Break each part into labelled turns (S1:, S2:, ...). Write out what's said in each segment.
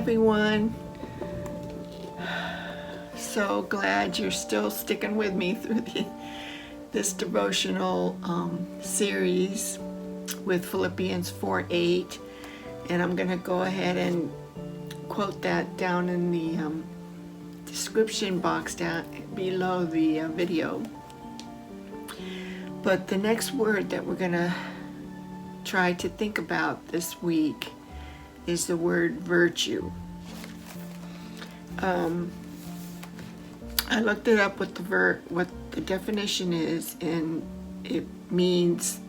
S1: everyone. So glad you're still sticking with me through this devotional series with Philippians 4:8, and I'm going to go ahead and quote that down in the description box down below the video. But the next word that we're going to try to think about this week is the word virtue. I looked it up what the definition is, and it means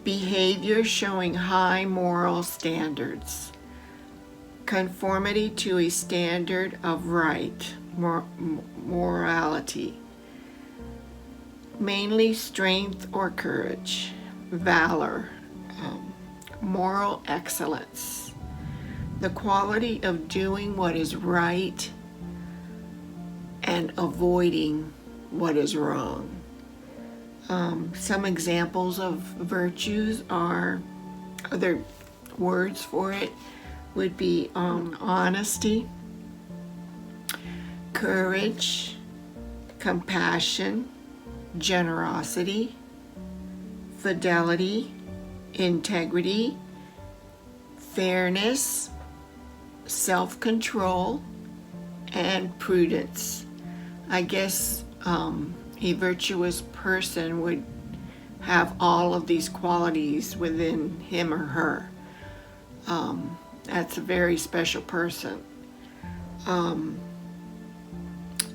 S1: behavior showing high moral standards, conformity to a standard of right, morality, mainly strength or courage, valor, moral excellence, the quality of doing what is right and avoiding what is wrong. Some examples of virtues are, other words for it would be honesty, courage, compassion, generosity, fidelity, integrity, fairness, self-control, and prudence. I guess a virtuous person would have all of these qualities within him or her. That's a very special person.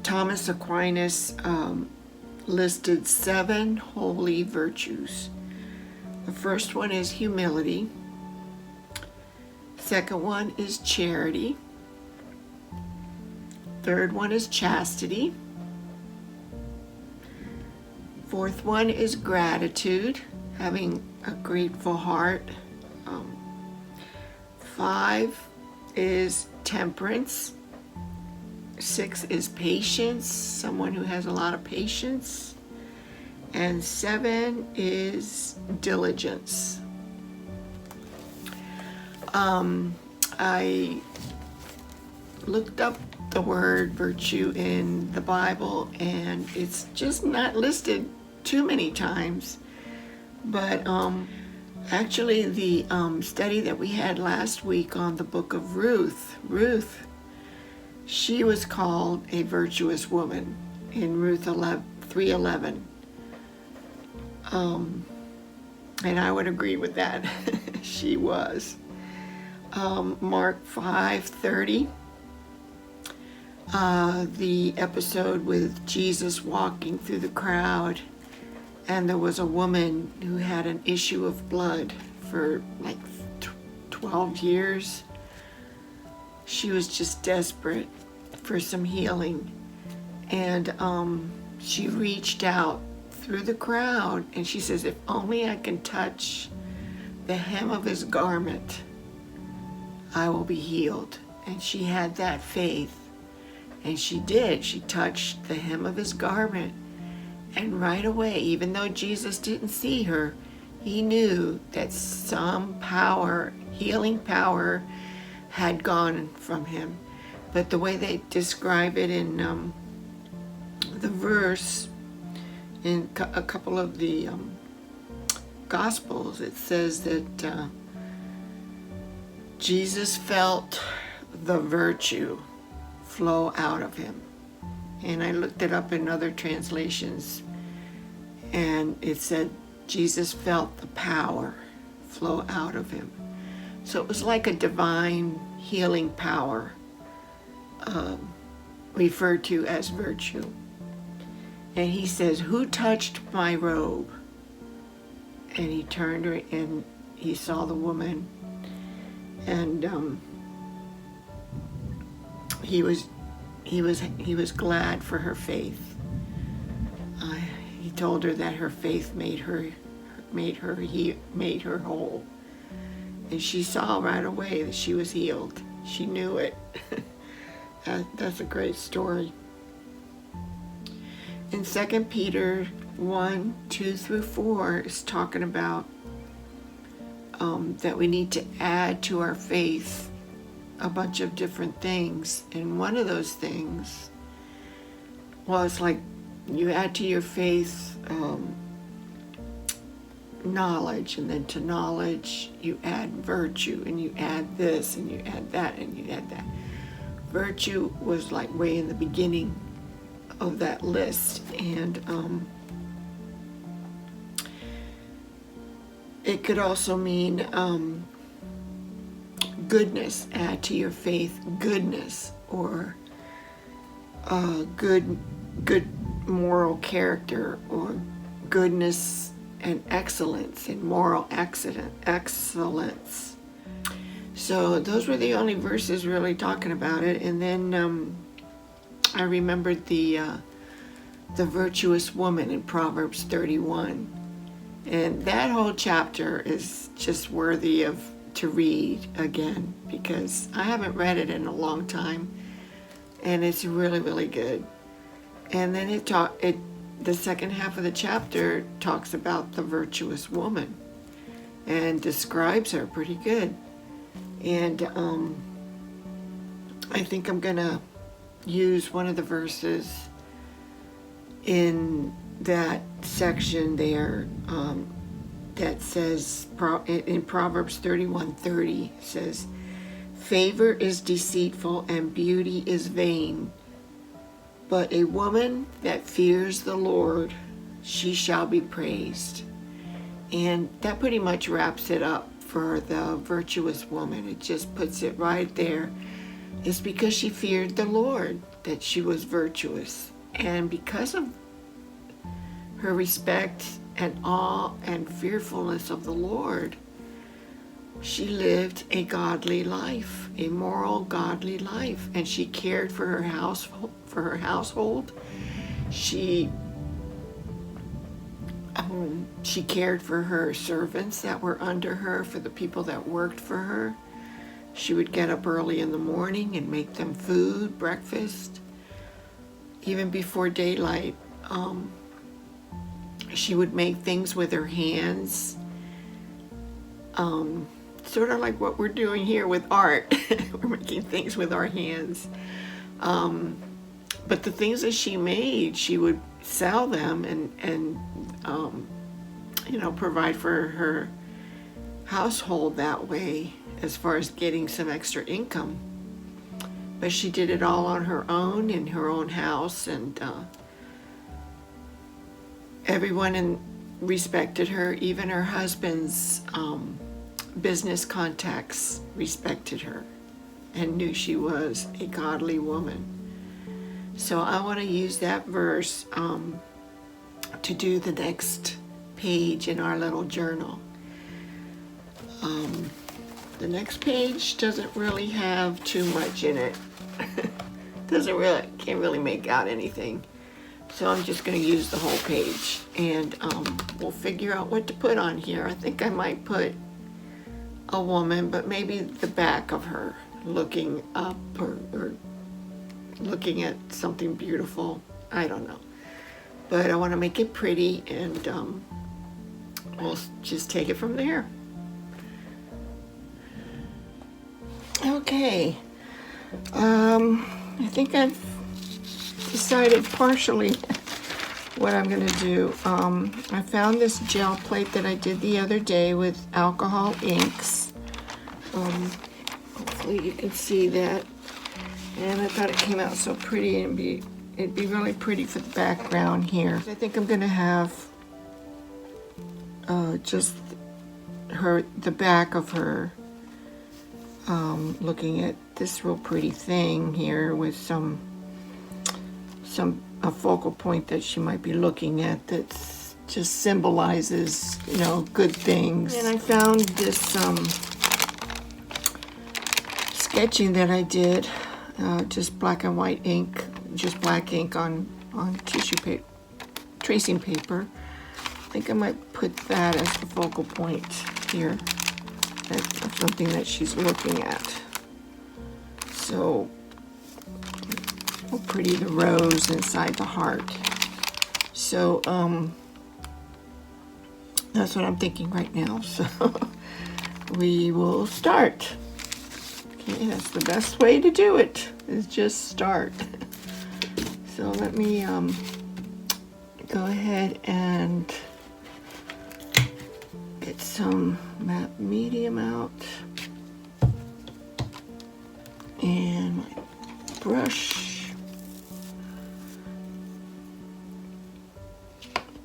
S1: Thomas Aquinas listed 7 holy virtues. The first one is humility. Second one is charity. Third one is chastity. Fourth one is gratitude, having a grateful heart. 5 is temperance. 6 is patience, someone who has a lot of patience. And 7 is diligence. I looked up the word virtue in the Bible, and it's just not listed too many times. But actually the study that we had last week on the book of Ruth, she was called a virtuous woman in Ruth 3:11. And I would agree with that. She was. Mark 5:30. The episode with Jesus walking through the crowd, and there was a woman who had an issue of blood for like 12 years. She was just desperate for some healing, and she reached out through the crowd, and she says, if only I can touch the hem of his garment, I will be healed. And she had that faith. And she did. She touched the hem of his garment. And right away, even though Jesus didn't see her, he knew that some power, healing power, had gone from him. But the way they describe it in the verse, in a couple of the Gospels, it says that Jesus felt the virtue flow out of him. And I looked it up in other translations, and it said Jesus felt the power flow out of him. So it was like a divine healing power, referred to as virtue. And he says, who touched my robe? And he turned her, and he saw the woman, and he was glad for her faith. He told her that her faith made her whole, and she saw right away that she was healed. She knew it. That's a great story. In 2 Peter 1:2-4 is talking about that we need to add to our faith a bunch of different things, and one of those things was like you add to your faith knowledge, and then to knowledge you add virtue, and you add this, and you add that, and you add that. Virtue was like way in the beginning of that list, and it could also mean goodness. Add to your faith goodness, or good moral character, or goodness and excellence, and moral excellence. So those were the only verses really talking about it. And then I remembered the virtuous woman in Proverbs 31, and that whole chapter is just worthy to read again, because I haven't read it in a long time, and it's really, really good. And then the second half of the chapter talks about the virtuous woman and describes her pretty good. And I think I'm gonna use one of the verses in that section there that says, in Proverbs 31:30 says, "Favor is deceitful and beauty is vain, but a woman that fears the Lord, she shall be praised." And that pretty much wraps it up for the virtuous woman. It just puts it right there. It's because she feared the Lord that she was virtuous. And because of her respect and awe and fearfulness of the Lord, she lived a godly life, a moral, godly life, and she cared for her household. She cared for her servants that were under her, for the people that worked for her. She would get up early in the morning and make them food, breakfast, even before daylight. She would make things with her hands, sort of like what we're doing here with art. We're making things with our hands. But the things that she made, she would sell them and provide for her household that way, as far as getting some extra income. But she did it all on her own, in her own house, and everyone respected her. Even her husband's business contacts respected her and knew she was a godly woman. So I want to use that verse to do the next page in our little journal. The next page doesn't really have too much in it. Can't really make out anything. So I'm just going to use the whole page, and we'll figure out what to put on here. I think I might put a woman, but maybe the back of her looking up, or looking at something beautiful. I don't know. But I want to make it pretty, and we'll just take it from there. Okay. I think I've decided partially what I'm going to do. I found this gel plate that I did the other day with alcohol inks. Hopefully you can see that. And I thought it came out so pretty, and it'd be really pretty for the background here. I think I'm going to have just the back of her looking at this real pretty thing here with a focal point that she might be looking at that just symbolizes, good things. And I found this sketching that I did, just black and white ink, just black ink on tissue paper, tracing paper. I think I might put that as the focal point here. That's something that she's looking at. So, how pretty the rose inside the heart. So, that's what I'm thinking right now. So, we will start. Okay, that's the best way to do it, is just start. So let me go ahead and get some matte medium out. And my brush.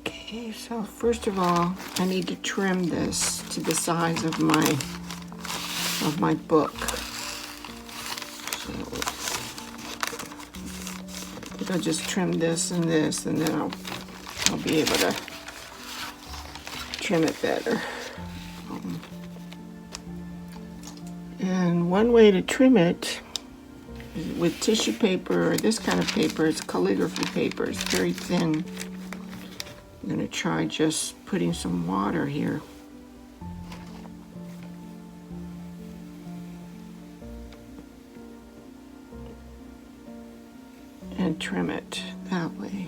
S1: Okay, so first of all, I need to trim this to the size of my book. So I think I'll just trim this, and then I'll be able to trim it better. And one way to trim it is with tissue paper, or this kind of paper. It's calligraphy paper. It's very thin. I'm going to try just putting some water here. And trim it that way.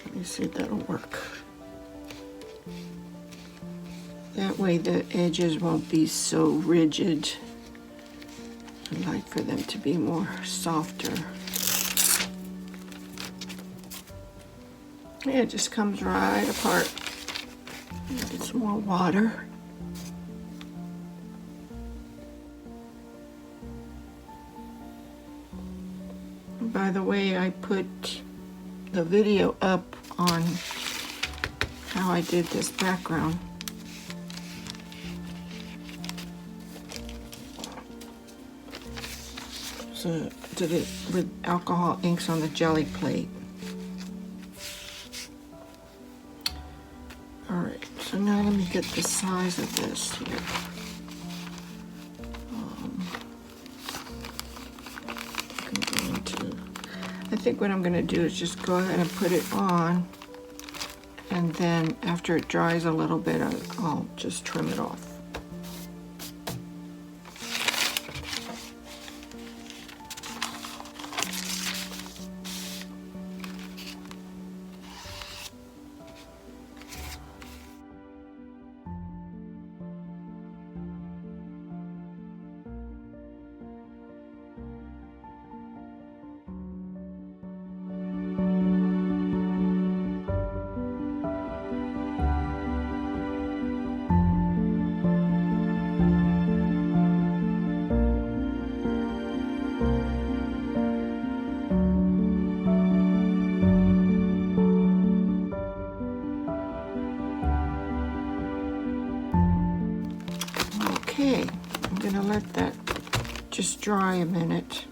S1: Let me see if that'll work. That way the edges won't be so rigid. I'd like for them to be more softer. Yeah, it just comes right apart. Get some more water. And by the way, I put the video up on how I did this background. So I did it with alcohol inks on the jelly plate. Alright, so now let me get the size of this here. I think what I'm going to do is just go ahead and put it on, and then after it dries a little bit, I'll just trim it off. Okay, I'm going to let that just dry a minute,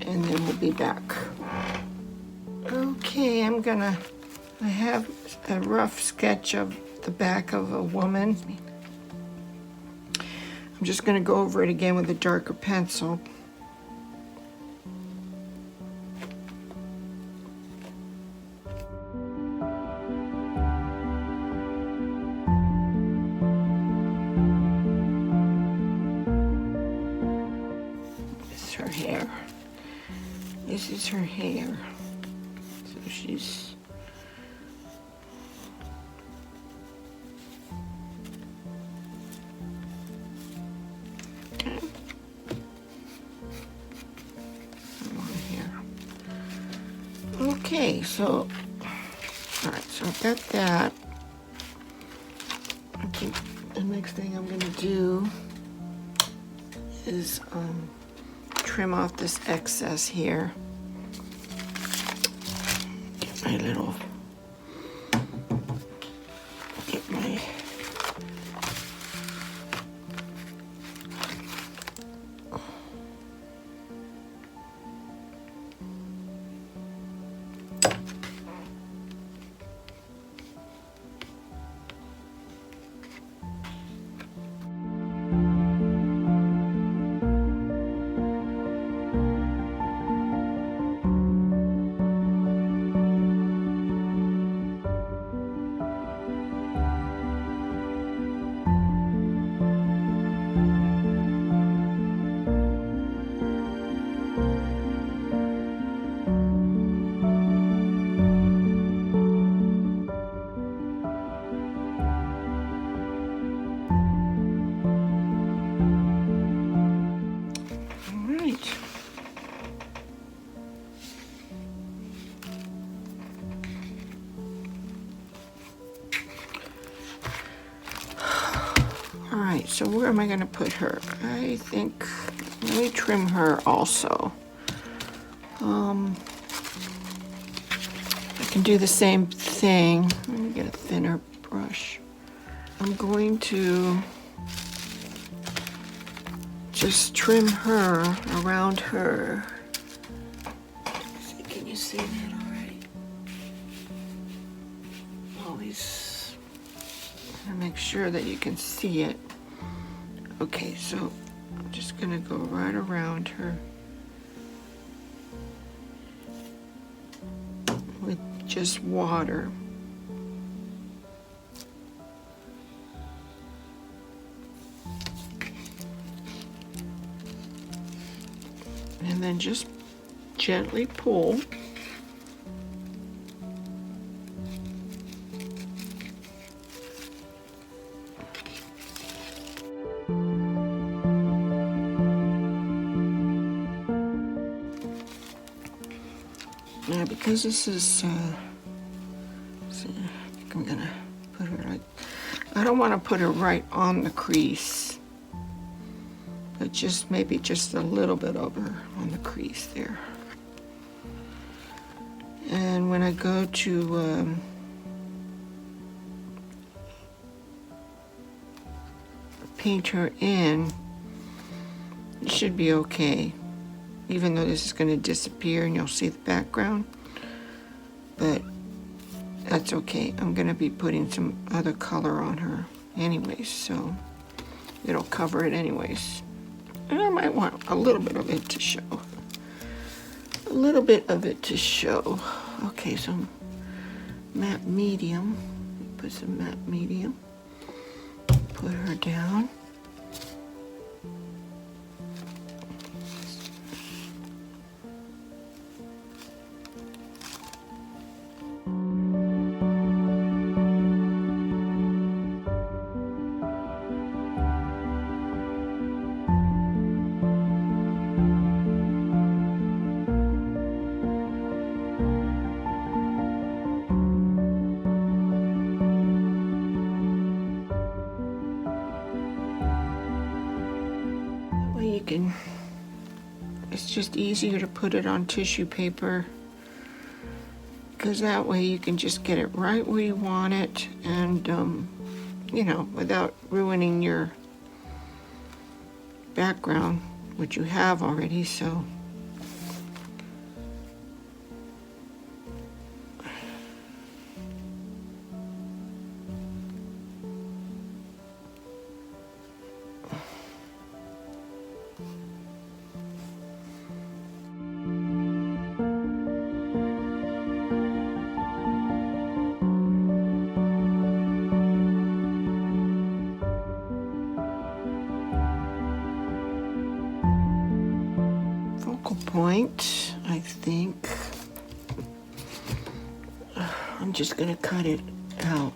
S1: and then we'll be back. Okay, I have a rough sketch of the back of a woman. I'm just going to go over it again with a darker pencil. This is her hair. So she's okay. Okay, so all right, so I've got that. I think the next thing I'm going to do is trim off this excess here. Get my right, so where am I going to put her? I think, let me trim her also. I can do the same thing. Let me get a thinner brush. I'm going to just trim her around her. Can you see that all right? Always make sure that you can see it. Okay, so I'm just gonna go right around her with just water. And then just gently pull. Now, because this is, see, I think I'm gonna put her right, I don't want to put her right on the crease, but just maybe just a little bit over on the crease there. And when I go to paint her in, it should be okay. Even though this is going to disappear and you'll see the background, but that's okay. I'm going to be putting some other color on her anyways, so it'll cover it anyways. And I might want a little bit of it to show. A little bit of it to show. Okay, so matte medium. Put some matte medium. Put her down. It's just easier to put it on tissue paper, because that way you can just get it right where you want it, and you know, without ruining your background, which you have already. So point, I think I'm just gonna cut it out.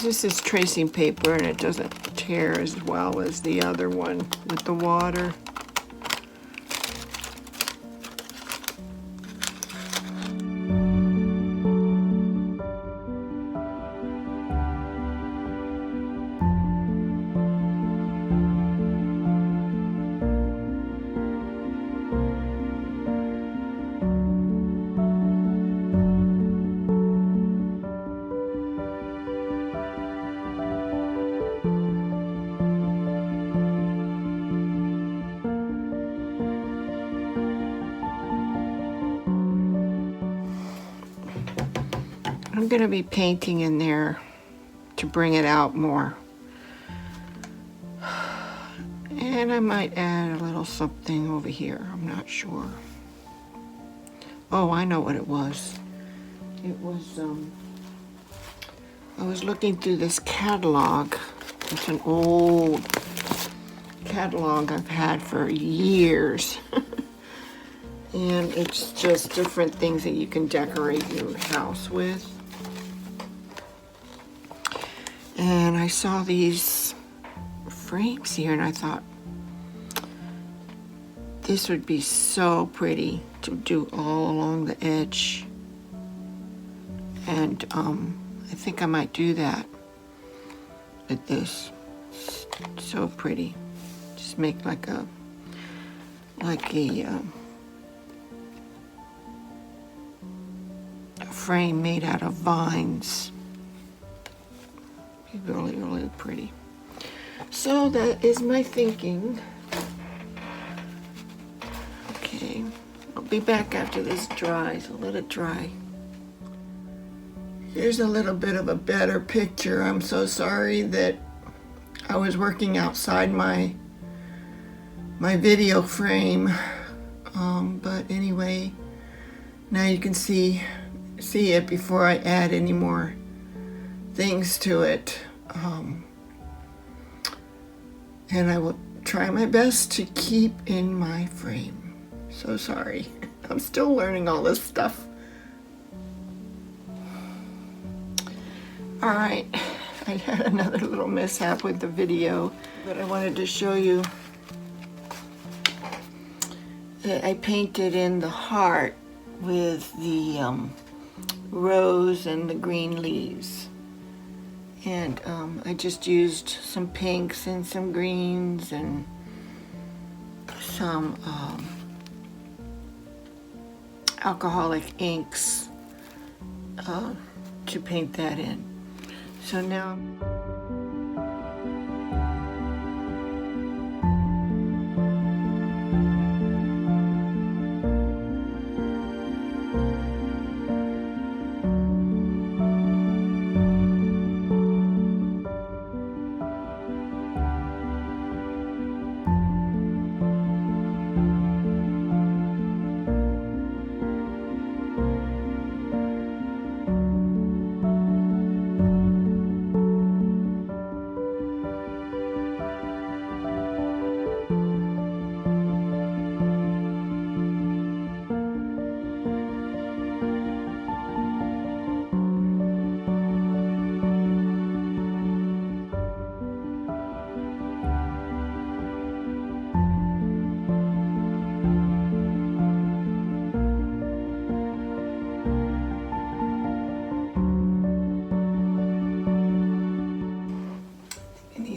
S1: This is tracing paper and it doesn't tear as well as the other one with the water. I'm going to be painting in there to bring it out more. And I might add a little something over here. I'm not sure. Oh, I know what it was. It was, I was looking through this catalog. It's an old catalog I've had for years. And it's just different things that you can decorate your house with. And I saw these frames here and I thought, this would be so pretty to do all along the edge. And I think I might do that with this. It's so pretty. Just make like a frame made out of vines. Be really, really pretty. So that is my thinking. Okay, I'll be back after this dries. I'll let it dry. Here's a little bit of a better picture. I'm so sorry that I was working outside my video frame. But anyway, now you can see it before I add any more things to it. And I will try my best to keep in my frame. So sorry. I'm still learning all this stuff. All right, I had another little mishap with the video, but I wanted to show you that I painted in the heart with the rose and the green leaves. And I just used some pinks and some greens and some alcoholic inks to paint that in. So now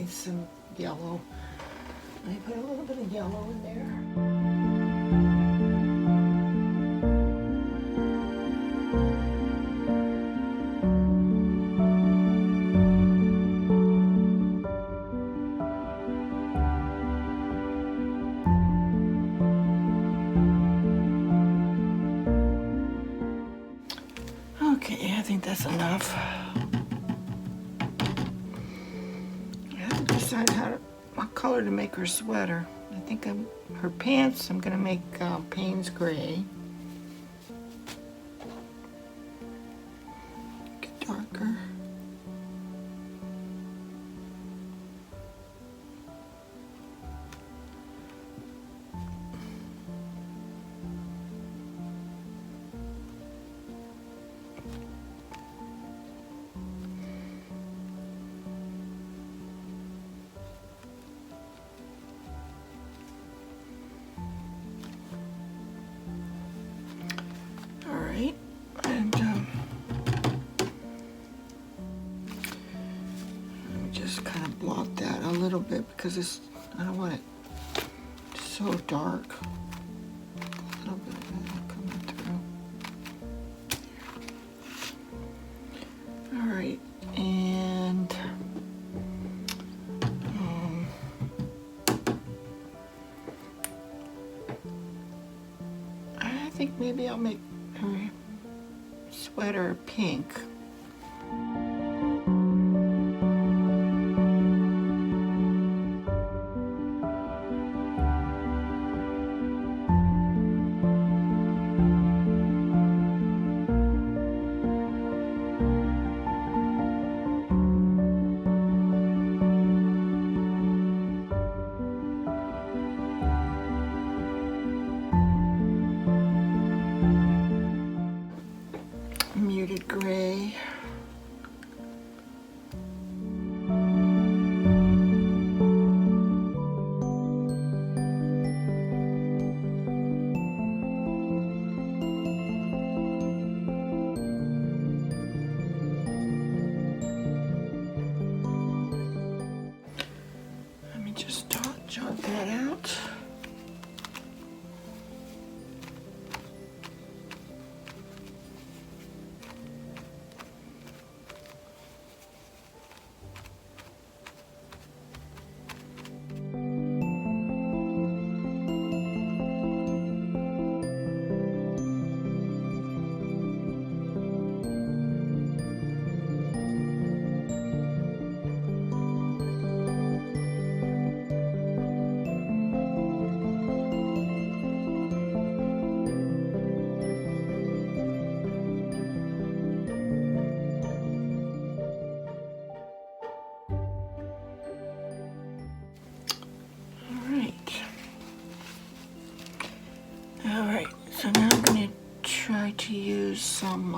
S1: some yellow. I put a little bit of yellow in there. Okay, I think that's enough. What color to make her sweater. I think her pants I'm gonna make Payne's gray. Get darker. And let me just kind of blot that a little bit because I don't want it so dark. A little bit of that coming through. All right, and I think maybe I'll make her sweater pink. Muted gray. So now I'm going to try to use some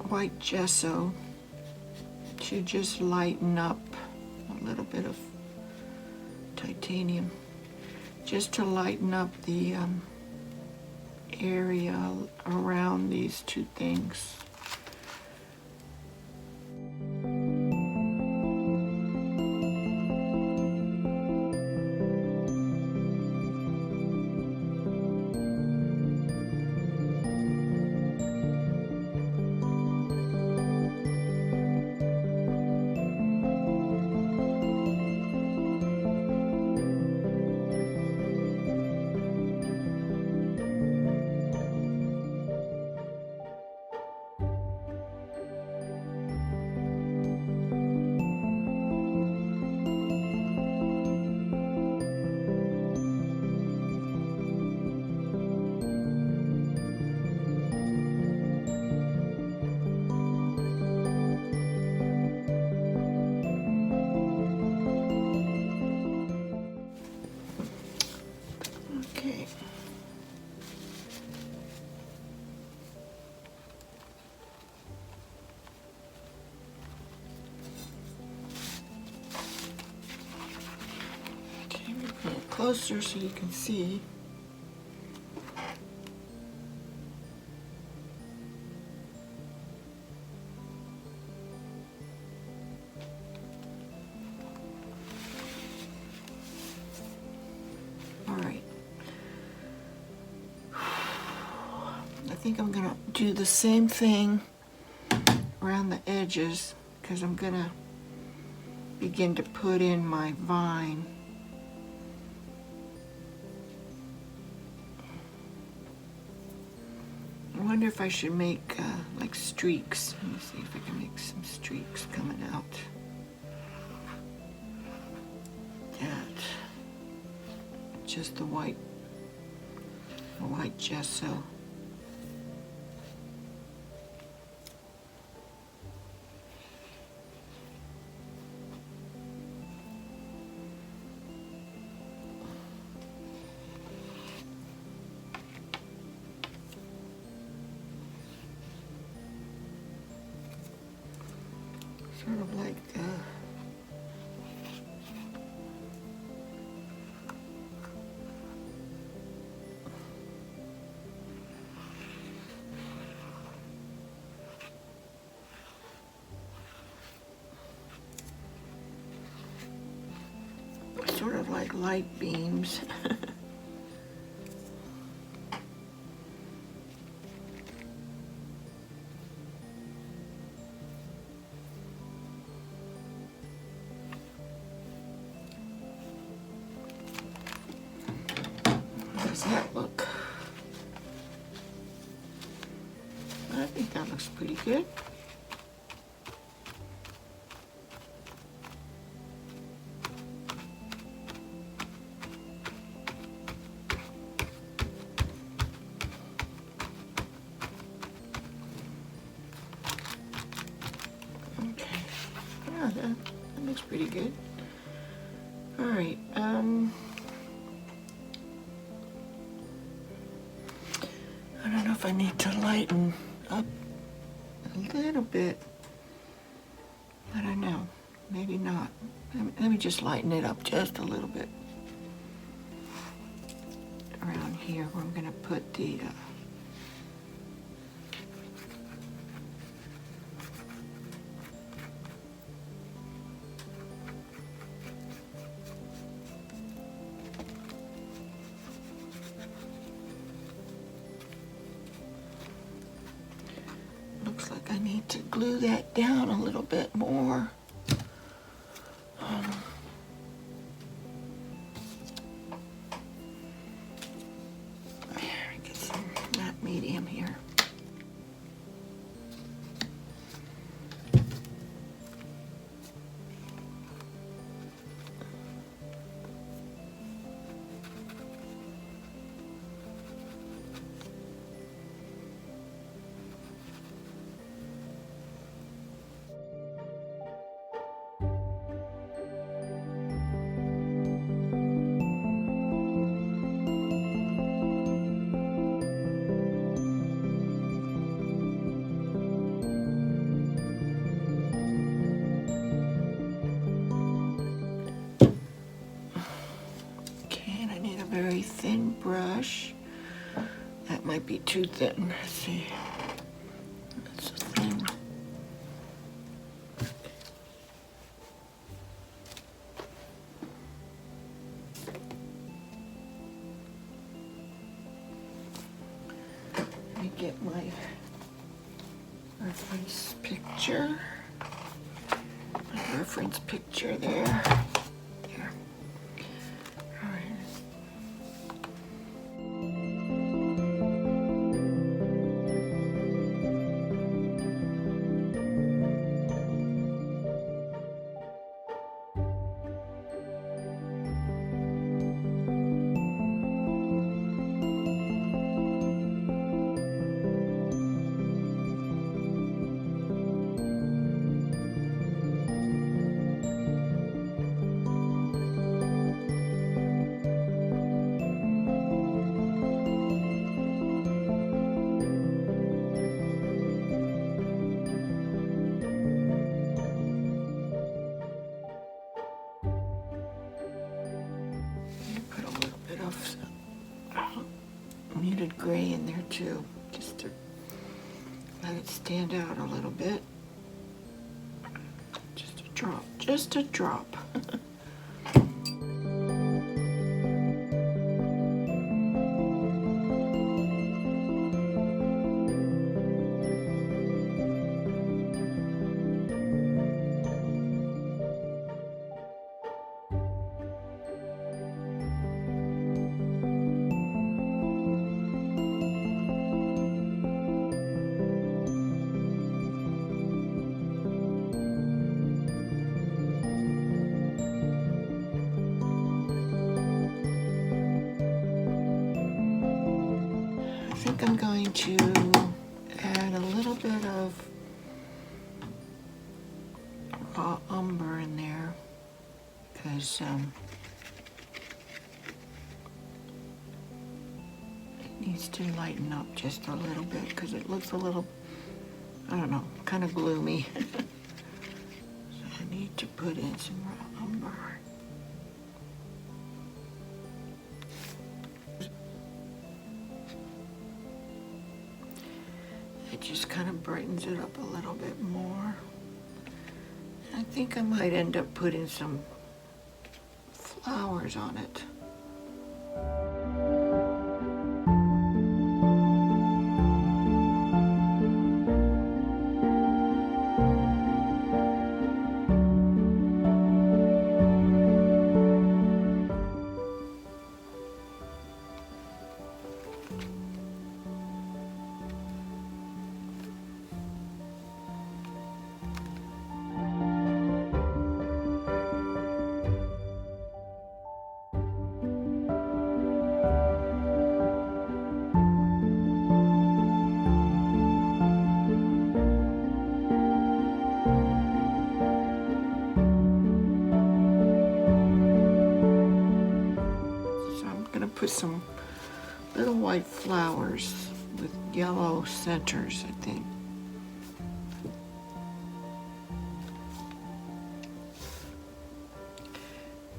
S1: white gesso to just lighten up a little bit of titanium, just to lighten up the area around these two things. Okay. Okay, bring it closer so you can see. All right. I think I'm gonna do the same thing around the edges because I'm gonna begin to put in my vine. I wonder if I should make like streaks. Let me see if I can make some streaks coming out. That. Just the white gesso. Sort of like light beams. How does that look? I think that looks pretty good. That looks pretty good. All right. I don't know if I need to lighten up a little bit. I don't know. Maybe not. Let me just lighten it up just a little bit around here where I'm going to put the looks like I need to glue that down a little bit more. Get some matte medium here. very thin brush. That might be too thin. Let's see. That's thin. Let me get my reference picture. My reference picture there. There. All right. Put a little bit of muted gray in there too, just to let it stand out a little bit. Just a drop, just a drop. I think I'm going to add a little bit of raw umber in there because it needs to lighten up just a little bit because it looks a little, I don't know, kind of gloomy. So I need to put in some raw umber. It just kind of brightens it up a little bit more. I think I might end up putting some flowers on it. Put some little white flowers with yellow centers, I think.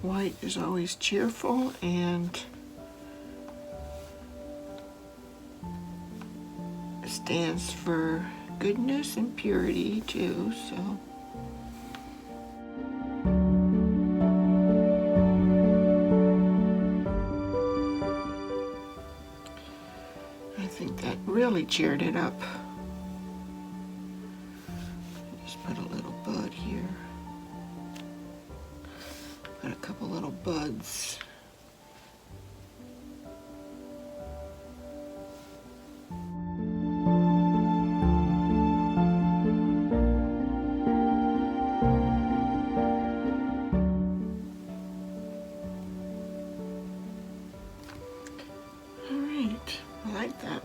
S1: White is always cheerful and stands for goodness and purity too, so. I think that really cheered it up. Just put a little bud here. Put a couple little buds. All right, I like that.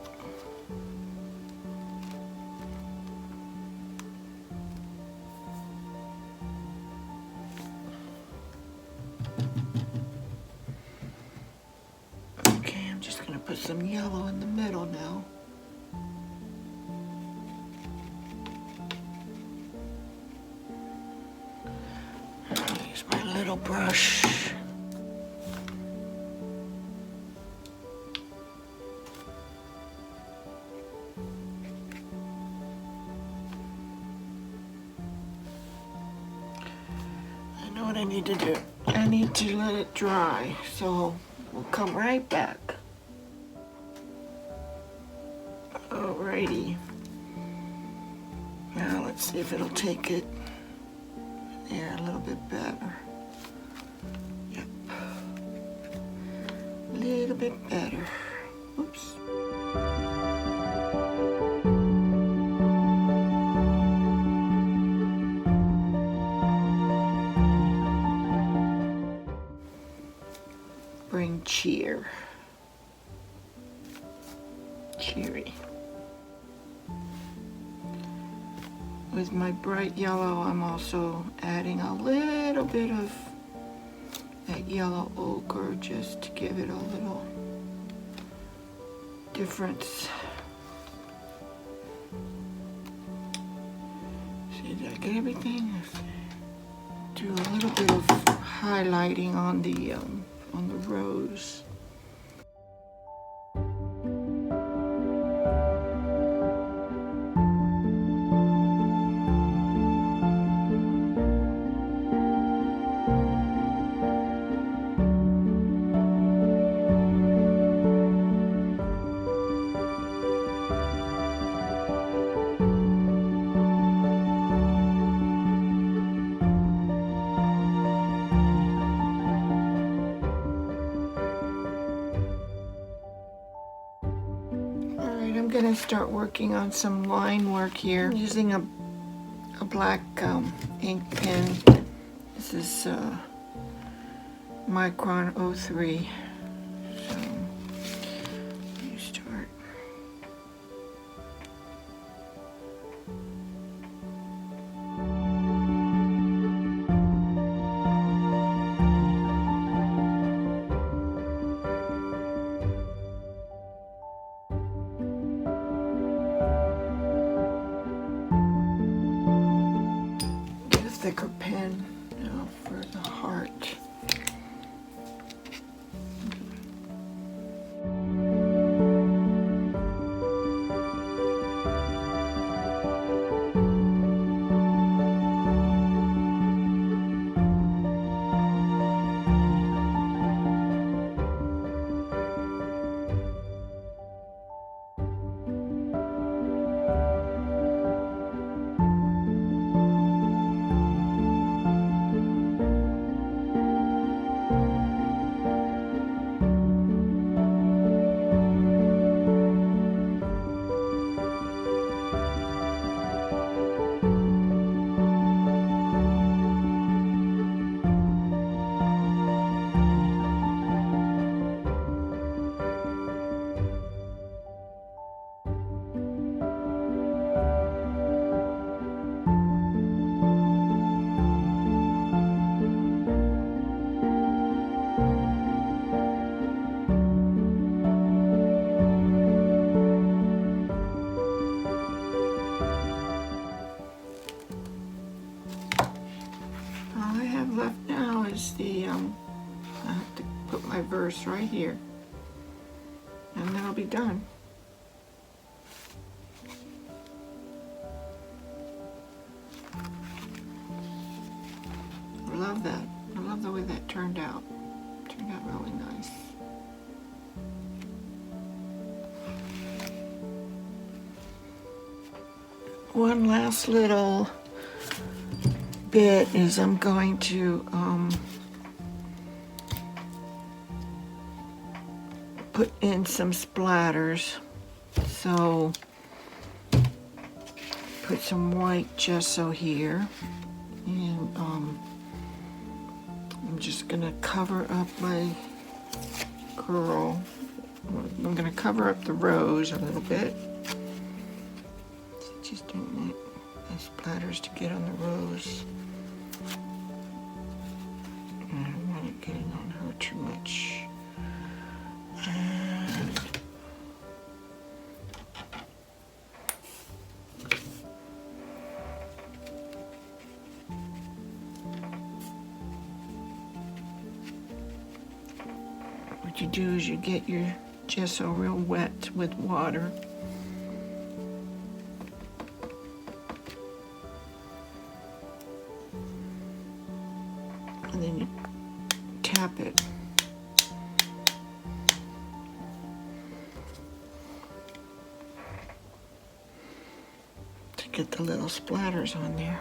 S1: Put some yellow in the middle now. Use my little brush. I need to let it dry, so we'll come right back. Alrighty. Now let's see if it'll take it there a little bit better. Yep. A little bit better. Oops. Bring cheery. With my bright yellow, I'm also adding a little bit of that yellow ochre just to give it a little difference. See, did I get everything? Do a little bit of highlighting on the rose. I'm going to start working on some line work here. I'm using a black ink pen. This is Micron 03. So you start. Thicker pen now for the heart. I have to put my verse right here, and then I'll be done. I love that. I love the way that turned out. Turned out really nice. One last little bit is I'm going to put in some splatters. So put some white gesso here, and I'm just gonna cover up my girl. I'm gonna cover up the rose a little bit. Just don't want the splatters to get on the rose. I don't want it getting on her too much. And what you do is you get your gesso real wet with water. And get the little splatters on there.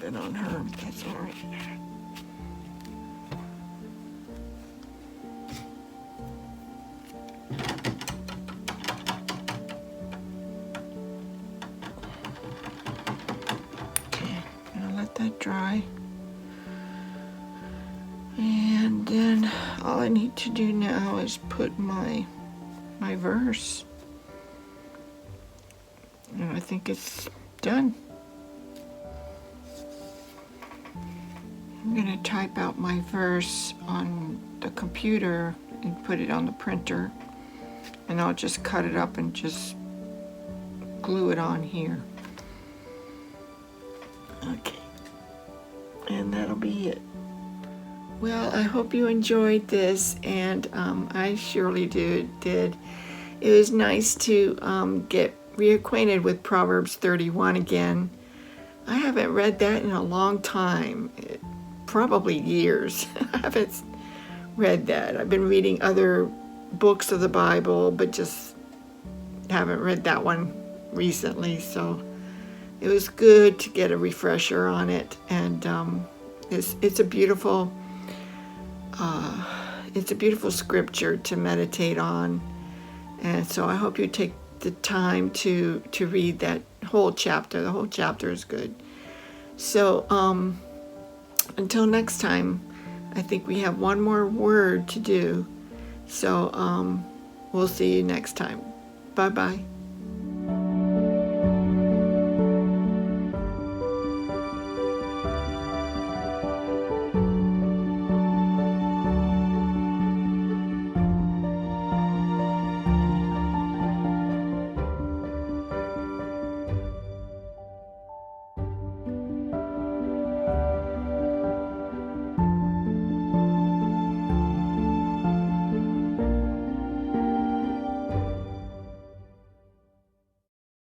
S1: On her, that's all right. Okay, I'm gonna let that dry. And then all I need to do now is put my verse. And I think it's done. I'm going to type out my verse on the computer and put it on the printer, and I'll just cut it up and just glue it on here. Okay, and that'll be it. Well, I hope you enjoyed this, and I surely did. It was nice to get reacquainted with Proverbs 31 again. I haven't read that in a long time. Probably years. I haven't read that. I've been reading other books of the Bible, but just haven't read that one recently. So it was good to get a refresher on it, and it's a beautiful scripture to meditate on. And so I hope you take the time to read that whole chapter. The whole chapter is good. So until next time, I think we have one more word to do. So we'll see you next time. Bye-bye.